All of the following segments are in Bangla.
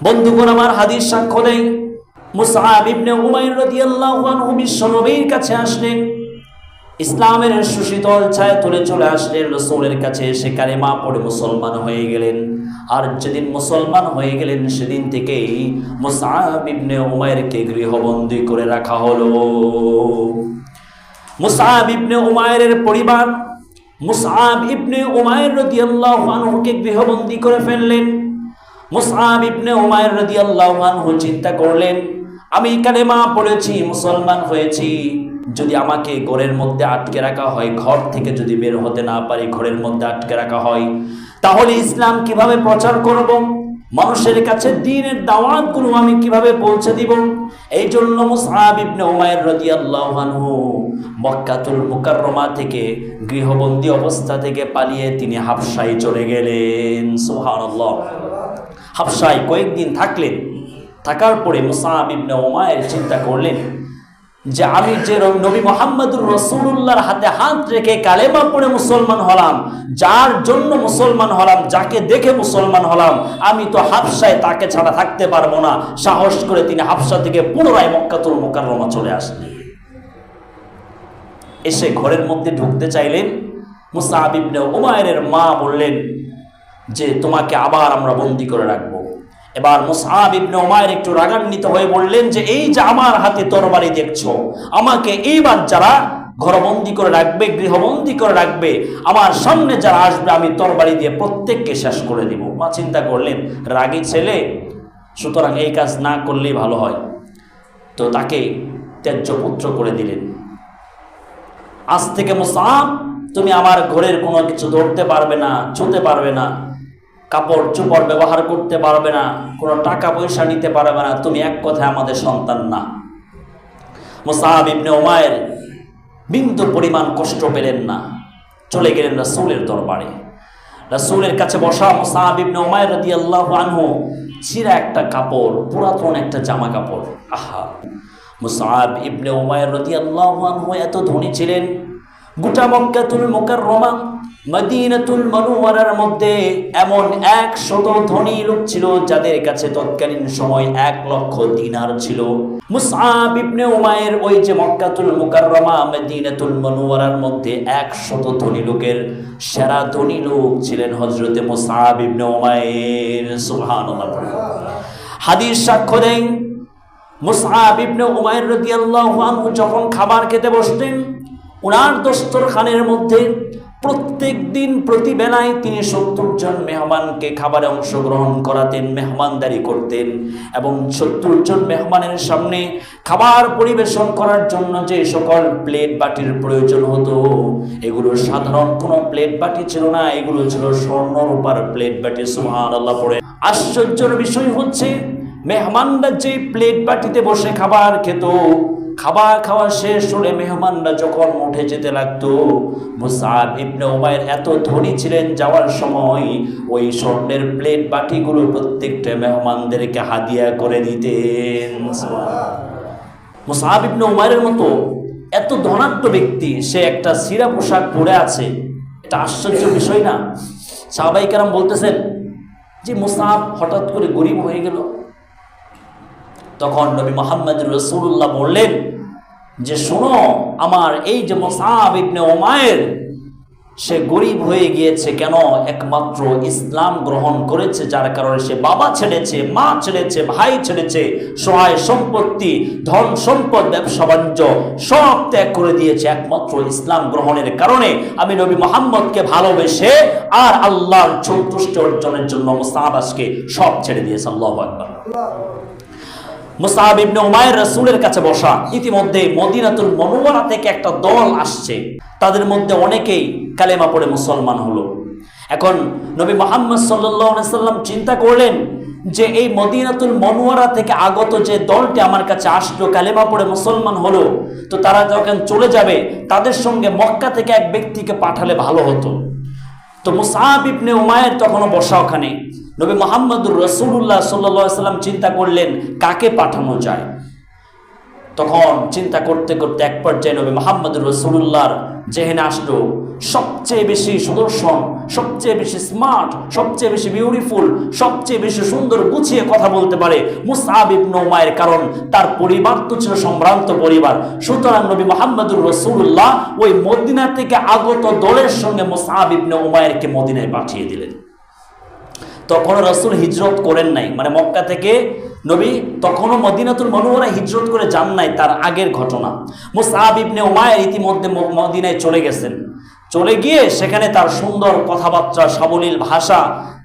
বন্ধুগণ আমার, হাদিস সাক্ষ্য দেয় মুসআব ইবনে উমাইর রাদিয়াল্লাহু আনহু বিশ্বনবীর কাছে আসলেন। ইসলামের সুশীতল ছায়া তুলে চলে আসলেন রাসূলের কাছে। এসে কালেমা পড়ে মুসলমান হয়ে গেলেন। আর যেদিন মুসলমান হয়ে গেলেন সেদিন থেকেই মুসআব ইবনে উমাইরকে গৃহবন্দী করে রাখা হলো। মুসআব ইবনে উমাইরের পরিবার মুসআব ইবনে উমাইর রাদিয়াল্লাহু আনহুকে গৃহবন্দী করে ফেললেন। মুসআব ইবনে উমাইর রাদিয়াল্লাহু আনহু চিন্তা করলেন, আমি কালেমা পড়েছি, মুসলমান হয়েছি, যদি আমাকে ঘরের মধ্যে আটকে রাখা হয়, ঘর থেকে যদি বের হতে না পারি, ঘরের মধ্যে আটকে রাখা হয়, তাহলে ইসলাম কিভাবে প্রচার করব? মানুষের কাছে দ্বীনের দাওয়াতগুলো আমি কিভাবে পৌঁছে দিব? এই জন্য মুসআব ইবনে উমাইর রাদিয়াল্লাহু আনহু মক্কাতুল মুকাররমা থেকে গৃহবন্দী অবস্থা থেকে পালিয়ে তিনি হাবশায় চলে গেলেন। সুবহানাল্লাহ। হাবশায় কয়েকদিন থাকলেন। থাকার পরে মুসআব ইবনে উমাইর চিন্তা করলেন যে আমি যে নবী মুহাম্মদুর রাসূলুল্লাহর হাতে হাত রেখে কালেমা পড়ে মুসলমান হলাম, যার জন্য মুসলমান হলাম, যাকে দেখে মুসলমান হলাম, আমি তো হাবশায় তাকে ছাড়া থাকতে পারবো না। সাহস করে তিনি হাবশা থেকে পুনরায় মক্কাতুল মুকাররমা চলে আসলেন। এসে ঘরের মধ্যে ঢুকতে চাইলেন। মুসআব ইবনে উমাইরের মা বললেন যে তোমাকে আবার আমরা বন্দী করে রাখবো। এবার মুসআব ইবনে উমাইর একটু রাগান্বিত হয়ে বললেন যে এই যে আমার হাতে তরবারি দেখছো, আমাকে এইবার যারা ঘরবন্দি করে রাখবে, গৃহবন্দী করে রাখবে, আমার সামনে যারা আসবে আমি তরবারি দিয়ে প্রত্যেককে শেষ করে দিব। মা চিন্তা করলেন রাগী ছেলে, সুতরাং এই কাজ না করলেই ভালো হয়। তো তাকে ত্যায্য পুত্র করে দিলেন। আজ থেকে মুসআব, তুমি আমার ঘরের কোনো কিছু ধরতে পারবে না, ছুঁতে পারবে না, কাপড় চোপড় ব্যবহার করতে পারবে না, কোনো টাকা পয়সা নিতে পারবে না, তুমি এক কথায় আমাদের সন্তান না। মুসআব ইবনে উমাইর বিন্দু পরিমাণ কষ্ট পেলেন না। চলে গেলেন রাসূলের দরবারে। রাসূলের কাছে বসা মুসআব ইবনে উমাইর রাদিয়াল্লাহু আনহু ছিঁড়া একটা কাপড়, পুরাতন একটা জামা কাপড়। আহা! মুসআব ইবনে উমাইর রাদিয়াল্লাহু আনহু এত ধনী ছিলেন, গোটা মক্কাতুল মুকাররমা মদিনাতুল মুনাওয়ারার মধ্যে এমন 100 ধনী লোক ছিল যাদের কাছে তৎকালীন সময় 1 লক্ষ দিনার ছিল। মুসআব ইবনে উমাইর ওই যে মক্কাতুল মুকাররমা মদিনাতুল মুনাওয়ারার মধ্যে 100 ধনী লোকের সেরা ধনী লোক ছিলেন হযরতে মুসআব ইবনে উমাইর। সুবহানাল্লাহ। হাদিস সাক্ষ্য দেয় মুসআব ইবনে উমাইর রাদিয়াল্লাহু আনহু যখন খাবার খেতে বসতেন, ওনার দস্তরখানের মধ্যে প্রত্যেক দিন প্রতি বেলায় তিনি 70 জন মেহমানকে খাবারে অংশগ্রহণ করাতেন, মেহমানদারি করতেন। এবং 70 জন মেহমানের সামনে খাবার পরিবেশন করার জন্য যে সকল প্লেট বাটির প্রয়োজন হতো, এগুলো সাধারণ কোনো প্লেট বাটি ছিল না, এগুলো ছিল স্বর্ণ রূপার প্লেট বাটি। সুবহানাল্লাহ পড়ে। আশ্চর্যের বিষয় হচ্ছে মেহমানরা যে প্লেট বাটিতে বসে খাবার খেত, খাবার খাওয়া শেষ হলে মেহমানরা যখন উঠে যেতে লাগতো, মুসআব ইবনে উমাইর এত ধনী ছিলেন, যাওয়ার সময় ওই স্বর্ণের প্লেট বাটিগুলো প্রত্যেকটা মেহমানদেরকে হাদিয়া করে দিতেন। মুসআব ইবনে উমাইরের মতো এত ধনাঢ্য ব্যক্তি, সে একটা ছিঁড়া পোশাক পরে আছে, এটা আশ্চর্য বিষয় না? সাহাবায়ে কেরাম বলতেছেন যে মুসআব হঠাৎ করে গরিব হয়ে গেল। তখন নবী মুহাম্মদুর রাসূলুল্লাহ বললেন যে শোনো, আমার এই যে মুসআব ইবনে উমাইর, সে গরিব হয়ে গিয়েছে কেন? একমাত্র ইসলাম গ্রহণ করেছে, যার কারণে সে বাবা ছেড়েছে, মা ছেড়েছে, ভাই ছেড়েছে, সহায় সম্পত্তি, ধন সম্পদ, ব্যবসা বাণিজ্য সব ত্যাগ করে দিয়েছে একমাত্র ইসলাম গ্রহণের কারণে। আমি নবী মুহাম্মদকে ভালোবেসে আর আল্লাহর সন্তুষ্টি অর্জনের জন্য মুসআব আজকে সব ছেড়ে দিয়েছে। আল্লাহু আকবার। মুসআব ইবনে উমাইর রাসূলের কাছে বসা। ইতিমধ্যে মদিনাতুল মুনাওয়ারা থেকে একটা দল আসছে, তাদের মধ্যে অনেকেই কালেমা পড়ে মুসলমান হলো। এখন নবী মুহাম্মদ সাল্লাল্লাহু আলাইহি সাল্লাম চিন্তা করলেন যে এই মদিনাতুল মুনাওয়ারা থেকে আগত যে দলটি আমার কাছে আসলো, কালেমা পড়ে মুসলমান হলো, তো তারা যখন চলে যাবে তাদের সঙ্গে মক্কা থেকে এক ব্যক্তিকে পাঠালে ভালো হতো। তো মুসআব ইবনে উমাইর তখনও বসা ওখানে। নবী মুহাম্মদুর রাসূলুল্লাহ সাল্লাল্লাহু আলাইহি সাল্লাম চিন্তা করলেন কাকে পাঠানো যায়। তখন চিন্তা করতে করতে এক পর্যায়ে নবী মুহাম্মদুর রাসূলুল্লাহর জেহেনে আসলো সবচেয়ে বেশি সুদর্শন, সবচেয়ে বেশি স্মার্ট, সবচেয়ে বেশি বিউটিফুল, সবচেয়ে বেশি সুন্দর গুছিয়ে কথা বলতে পারে মুসআব ইবনে উমাইর, কারণ তার পরিবার তো ছিল সম্ভ্রান্ত পরিবার। সুতরাং নবী মুহাম্মদুর রাসূলুল্লাহ ওই মদিনা থেকে আগত দলের সঙ্গে মুসআব ইবনে উমাইরকে মদিনায় পাঠিয়ে দিলেন। তখনও রাসূল হিজরত করেন নাই, মানে মক্কা থেকে নবী তখনও মদিনাতুল মুনাওয়ারা হিজরত করে যান নাই, তার আগের ঘটনা। মুসআব ইবনে উমাইর ইতিমধ্যে মদিনায় চলে গেছেন। চলে গিয়ে সেখানে তার সুন্দর কথাবার্তা, সাবলীল ভাষা,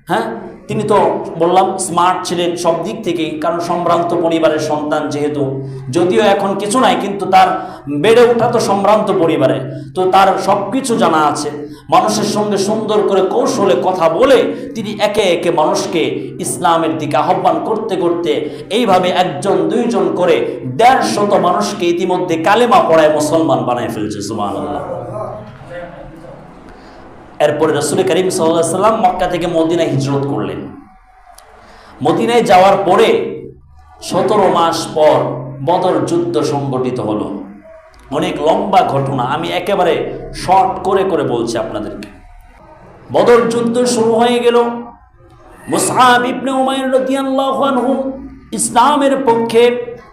হ্যাঁ, তিনি তো বললাম স্মার্ট ছিলেন সব দিক থেকেই, কারণ সম্ভ্রান্ত পরিবারের সন্তান যেহেতু, যদিও এখন কিছু নাই, কিন্তু তার বেড়ে ওঠা তো সম্ভ্রান্ত পরিবারে, তো তার সব কিছু জানা আছে। মানুষের সঙ্গে সুন্দর করে কৌশলে কথা বলে তিনি একে একে মানুষকে ইসলামের দিকে আহ্বান করতে করতে এইভাবে একজন দুইজন করে 150 মানুষকে ইতিমধ্যে কালেমা পড়ায় মুসলমান বানায় ফেলছে। সুবহানাল্লাহ। এরপরে রাসূল করিম সাল্লাল্লাহু আলাইহি সাল্লাম মক্কা থেকে মদিনায় হিজরত করলেন। মদিনায় যাওয়ার পরে 17 মাস পর বদর যুদ্ধ সংগঠিত হলো। অনেক লম্বা ঘটনা, আমি একেবারে শর্ট করে করে বলছি আপনাদেরকে। বদর যুদ্ধ শুরু হয়ে গেল। মুসআব ইবনে উমাইর রাদিয়াল্লাহু আনহু ইসলামের পক্ষে,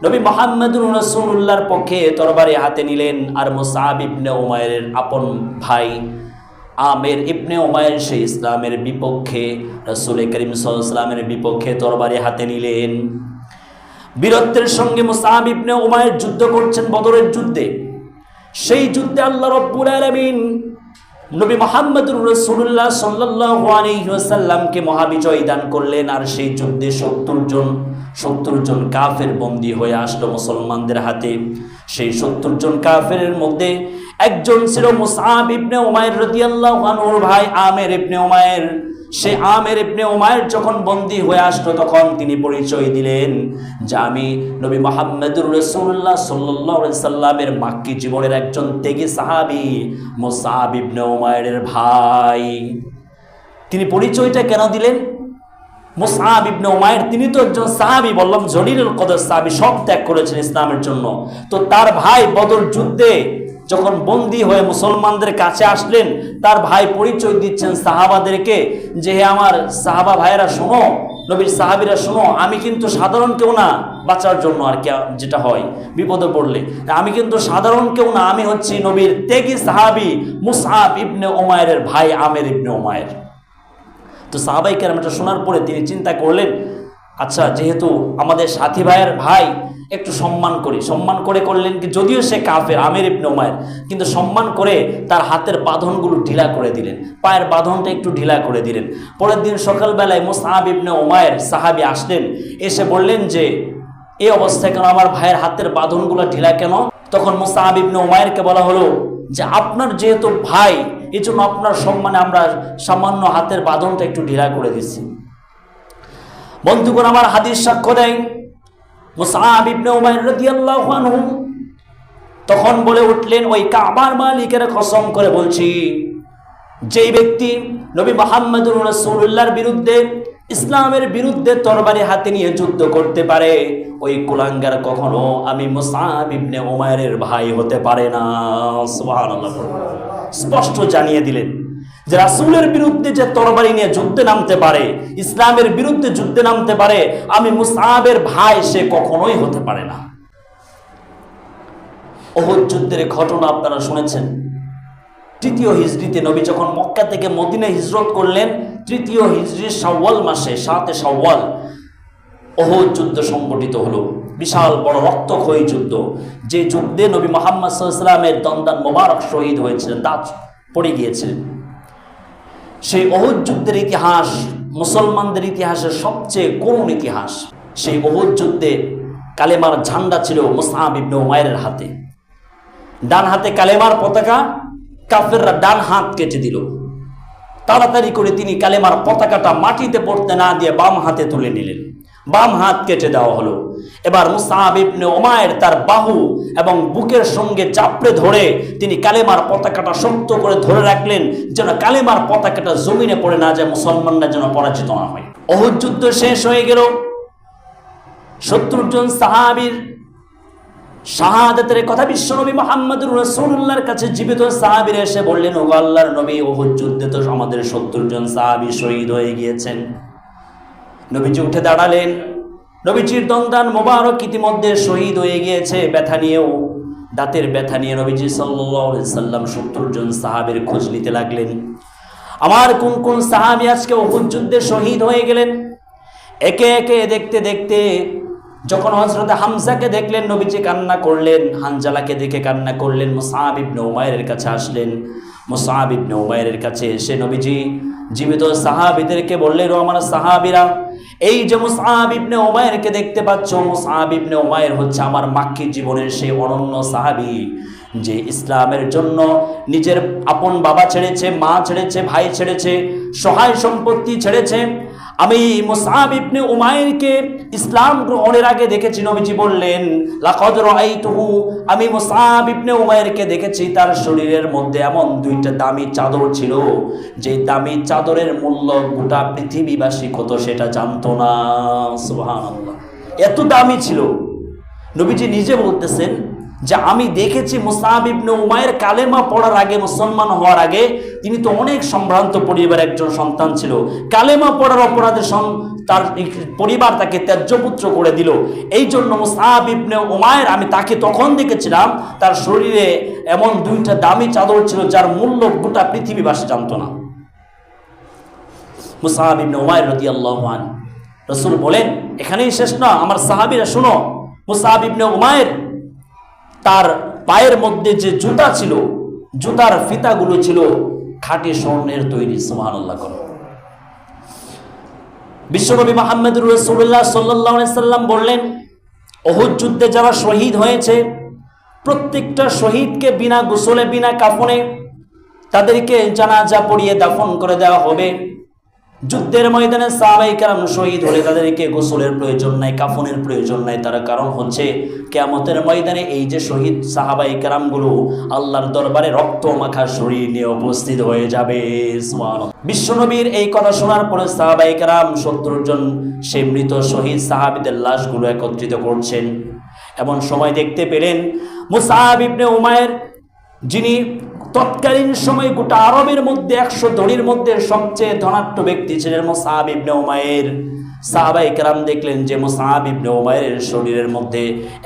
নবী মুহাম্মদুর রাসূলুল্লাহর পক্ষে তরবারি হাতে নিলেন। আর মুসআব ইবনে উমাইরের আপন ভাই আমের ইবনে উমাইর সেই ইসলামের বিপক্ষে, রাসূল করিম সাল্লাল্লাহু আলাইহি ওয়াসাল্লামের বিপক্ষে তরবারি হাতে নিলেন। বীরত্বের সঙ্গে মুসআব ইবনে উমাইর যুদ্ধ করছেন বদরের যুদ্ধে। সেই যুদ্ধে আল্লাহ রাব্বুল আলামিন নবী মুহাম্মদুর রাসূলুল্লাহ সাল্লাল্লাহু আলাইহি ওয়াসাল্লামকে মহাবিজয় দান করলেন। আর সেই যুদ্ধে 70 জন কাফের বন্দী হয়ে আসলো মুসলমানদের হাতে। সেই 70 জন কাফেরের মধ্যে একজন ছিল মুসআব ইবনে উমাইর রাদিয়াল্লাহু আনহুর ভাই আমের ইবনে উমাইর। সে আমের ইবনে উমাইর যখন বন্দী হয়ে আসলো, তখন তিনি পরিচয় দিলেন যে আমি নবী মুহাম্মদুর রাসূলুল্লাহ সাল্লাল্লাহু আলাইহি সাল্লামের মাক্কি জীবনের একজন ত্যাগী সাহাবী মুসআব ইবনে উমাইরের ভাই। তিনি পরিচয়টা কেন দিলেন? মুসআব ইবনে উমাইর তিনি তো একজন সাহাবী, বললাম জলিলুল কদর সাহাবী, সব ত্যাগ করেছেন ইসলামের জন্য। তো তার ভাই বদর যুদ্ধে যখন বন্দী হয়ে মুসলমানদের কাছে আসলেন, তার ভাই পরিচয় দিচ্ছেন সাহাবাদেরকে যে হে আমার সাহাবা ভাইয়েরা শোনো, নবীর সাহাবীরা শোনো, আমি কিন্তু সাধারণ কেউ না বাঁচার জন্য, আর কি যেটা হয় বিপদে পড়লে, আমি কিন্তু সাধারণ কেউ না, আমি হচ্ছি নবীর ত্যাগী সাহাবী মুসআব ইবনে উমাইরের ভাই আমের ইবনে উমাইর। তো সাহাবায়ে কেরাম এটা শোনার পরে তিনি চিন্তা করলেন, আচ্ছা যেহেতু আমাদের সাথী ভাইয়ের ভাই, একটু সম্মান করে করলেন কি, যদিও সে কাফের আমের ইবনে উমাইর, কিন্তু সম্মান করে তার হাতের বাঁধনগুলো ঢিলা করে দিলেন, পায়ের বাঁধনটা একটু ঢিলা করে দিলেন। পরের দিন সকালবেলায় মুসআব ইবনে উমাইর সাহাবী আসলেন, এসে বললেন যে এই অবস্থায় কেন, আমার ভাইয়ের হাতের বাঁধনগুলো ঢিলা কেন? তখন মুসআব ইবনে উমাইরকে বলা হলো যে আপনার যেহেতু ভাই, এই জন্য আপনার সম্মানে আমরা সামান্য হাতের বাঁধনটা একটু ঢিলা করে দিচ্ছি। বন্ধুগণ, আমার হাদিস সাক্ষ্য দেয় মুসআব ইবনে উমাইর রাদিয়াল্লাহু আনহু তখন বলে উঠলেন, ওই কাবার মালিকের কসম করে বলছি, যেই ব্যক্তি নবী মুহাম্মদুর রাসূলুল্লাহর বিরুদ্ধে, ইসলামের বিরুদ্ধে তরবারি হাতে নিয়ে যুদ্ধ করতে পারে, ওই কুলাঙ্গার কখনো আমি মুসআব ইবনে উমাইরের ভাই হতে পারে না। সুবহানাল্লাহ। স্পষ্ট জানিয়ে দিলেন যে রাসূলের বিরুদ্ধে যে তরবারি নিয়ে যুদ্ধে নামতে পারে, ইসলামের বিরুদ্ধে যুদ্ধে নামতে পারে, আমি মুসআবের ভাই সে কখনোই হতে পারে না। উহুদ যুদ্ধের ঘটনা আপনারা শুনেছেন। 3য় হিজরিতে নবী যখন মক্কা থেকে মদিনায় হিজরত করলেন, 3য় হিজরির শাওয়াল মাসে 7 শাওয়াল উহুদ যুদ্ধ সংগঠিত হলো। বিশাল বড় রক্তক্ষয়ী যুদ্ধ, যে যুদ্ধে নবী মুহাম্মদ সাল্লাল্লাহু আলাইহি ওয়াসাল্লামের দন্দান মোবারক শহীদ হয়েছিলেন, দাঁত পড়ে গিয়েছিলেন। সেই উহুদ যুদ্ধের ইতিহাস মুসলমানদের ইতিহাসের সবচেয়ে করুণ ইতিহাস। সেই উহুদ যুদ্ধে কালেমার ঝান্ডা ছিল মুসআব ইবনে উমাইরের হাতে। ডান হাতে কালেমার পতাকা, কাফেররা ডান হাত কেটে দিল। তাড়াতাড়ি করে তিনি কালেমার পতাকাটা মাটিতে পড়তে না দিয়ে বাম হাতে তুলে নিলেন, বাম হাত কেটে দেওয়া হলো। এবার মুসআব ইবনে উমাইর তার বাহু এবং বুকের সঙ্গে চাপড়ে ধরে তিনি কালেমার পতাকাটা শক্ত করে ধরে রাখলেন, যেন কালেমার পতাকাটা জমিনে পড়ে না যায়, মুসলমানরা যেন পরাজিত না হয়। উহুদ যুদ্ধ শেষ হয়ে গেল। 70 জন সাহাবীর শাহাদাতের কথা বিশ্বনবী মুহাম্মদুর রাসূলুল্লাহর কাছে জীবিত সাহাবীরা এসে বললেন, ও আল্লাহর নবী, উহুদ যুদ্ধে তো আমাদের 70 জন সাহাবী শহীদ হয়ে গিয়েছেন। নবীজি উঠে দাঁড়ালেন। নবীজির দন্দান মোবারক ইতিমধ্যে শহীদ হয়ে গিয়েছে। ব্যথা নিয়েও, দাঁতের ব্যথা নিয়ে নবীজি সাল্লাল্লাহু আলাইহি সাল্লাম 70 জন সাহাবীর খোঁজ নিতে লাগলেন। আমার কোন কোন সাহাবী আজকে উহুদ যুদ্ধে শহীদ হয়ে গেলেন। একে একে দেখতে দেখতে যখন হযরত হামজাকে দেখলেন, নবীজি কান্না করলেন। হানজালাকে দেখে কান্না করলেন। মুসআব ইবনে উমাইরের কাছে আসলেন। মুসআব ইবনে উমাইরের কাছে এসে নবীজি জীবিত সাহাবীদেরকে বললেন, ও আমার সাহাবীরা, এই যে মুসআব ইবনে উমাইরকে দেখতে পাচ্ছ, মুসআব ইবনে উমাইর হচ্ছে আমার মাক্কি জীবনের সেই অনন্য সাহাবী, যে ইসলামের জন্য নিজের আপন বাবা ছেড়েছে, মা ছেড়েছে, ভাই ছেড়েছে, সহায় সম্পত্তি ছেড়েছে। আমি মুসআব ইবনে উমাইরকে ইসলাম গ্রহণের আগে দেখেছি। নবীজি বললেন, লাকাদ রাআইতুহু, আমি মুসআব ইবনে উমাইরকে দেখেছি, তার শরীরের মধ্যে এমন 2টা দামি চাদর ছিল, যে দামি চাদরের মূল্য গোটা পৃথিবীবাসী কত সেটা জানতো না। সুবহানাল্লাহ, এত দামি ছিল। নবীজি নিজে বলতেছেন যে আমি দেখেছি মুসআব ইবনে উমাইর কালেমা পড়ার আগে, মুসলমান হওয়ার আগে, তিনি তো অনেক সম্ভ্রান্ত পরিবারের একজন সন্তান ছিল। কালেমা পড়ার অপরাধে তার পরিবার তাকে ত্যায্যপুত্র করে দিল। এই জন্য মুসআব ইবনে উমাইর, আমি তাকে তখন দেখেছিলাম, তার শরীরে এমন 2টা দামি চাদর ছিল যার মূল্য গোটা পৃথিবীবাসী জানতো না। মুসআব ইবনে উমাইর রাদিয়াল্লাহু আনহু, রাসূল বলেন, এখানেই শেষ না, আমার সাহাবীরা শুনো, মুসআব ইবনে উমাইর তার পায়ের মধ্যে যে জুতা ছিল, জুতার ফিতাগুলো ছিল খাঁটি স্বর্ণের তৈরি। সুবহানাল্লাহ করো। বিশ্বনবী মুহাম্মদুর রাসূলুল্লাহ সাল্লাল্লাহু আলাইহি সাল্লাম বললেন, উহুদ যুদ্ধে যারা শহীদ হয়েছে, প্রত্যেকটা শহীদকে বিনা গোসলে, বিনা কাফনে তাদেরকে জানাজা পড়িয়ে দাফন করে দেওয়া হবে। যুদ্ধের ময়দানে সাহাবায়ে কেরাম শহীদ হলে তাদেরকে গোসলের প্রয়োজন নাই, কাফনের প্রয়োজন নাই। তার কারণ হচ্ছে কিয়ামতের ময়দানে এই যে শহীদ সাহাবায়ে কেরামগুলো আল্লাহর দরবারে রক্ত মাখা শরীর নিয়ে উপস্থিত হয়ে যাবে। সুবহানাল্লাহ। বিশ্বনবীর এই কথা শোনার পরে সাহাবায়ে কেরাম 70 জন সেই মৃত শহীদ সাহাবীদের লাশগুলো একত্রিত করছেন। এমন সময় দেখতে পেলেন মুসআব ইবনে উমাইর, যিনি তৎকালীন সময় গোটা আরবের মধ্যে 100 ধনীর মধ্যে সবচেয়ে ধনাঢ্য ব্যক্তি ছিলেন মুসআব ইবনে উমাইর। সাহাবায়ে কেরাম দেখলেন যে মুসআব ইবনে উমাইরের শরীরের মধ্যে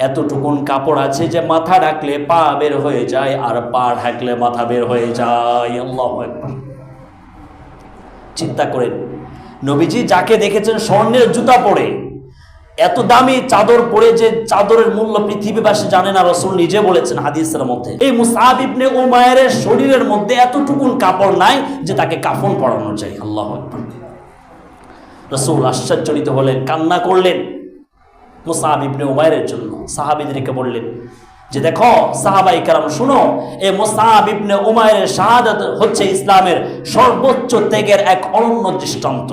এতটুকুন কাপড় আছে যে মাথা ঢাকলে পা বের হয়ে যায়, আর পা ঢাকলে মাথা বের হয়ে যায়। আল্লাহু আকবার। চিন্তা করেন, নবীজি যাকে দেখেছেন স্বর্ণের জুতা পরে, এত দামি চাদর পরে, যে চাদরের মূল্য পৃথিবীবাসী জানে না, রাসূল নিজে বলেছেন হাদিসের মধ্যে, এই মুসআব ইবনে উমাইরের শরীরের মধ্যে এতটুকুন কাপড় নাই যে তাকে কাফন পরানো যায়। আল্লাহু আকবার। রাসূল আশ্চর্যজনিত হলেন, কান্না করলেন মুসআব ইবনে উমাইরের জন্য। সাহাবীদেরকে বললেন যে, দেখো সাহাবায়ে কেরাম শুনো, এই মুসআব ইবনে উমাইরের শাহাদাত হচ্ছে ইসলামের সর্বোচ্চ ত্যাগের এক অনন্য দৃষ্টান্ত।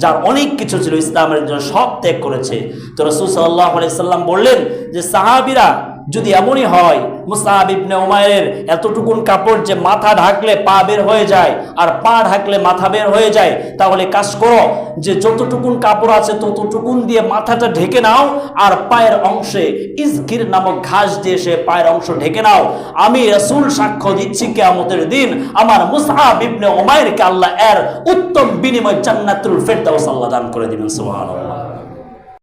যার অনেক কিছু ছিল, ইসলামের জন্য সব ত্যাগ করেছে। তো রাসূল সাল্লাল্লাহু আলাইহি সাল্লাম বললেন যে, সাহাবীরা যদি এমনই হয়, মুসআব ইবনে উমাইরের এতটুকুন কাপড় যে মাথা ঢাকলে পা বের হয়ে যায়, আর পা ঢাকলে মাথা বের হয়ে যায়, তাহলে কাজ করো যে যতটুকুন কাপড় আছে ততটুকুন দিয়ে মাথাটা ঢেকে নাও, আর পায়ের অংশে ইজকির নামক ঘাস দিয়ে সে পায়ের অংশ ঢেকে নাও। আমি রাসূল সাক্ষ্য দিচ্ছি, কিয়ামতের দিন আমার মুসআব ইবনে উমাইরকে আল্লাহ এর উত্তম বিনিময় জান্নাতুল ফেরদাউস আল্লাহ দান করে দিবেন। সুবহানাল্লাহ।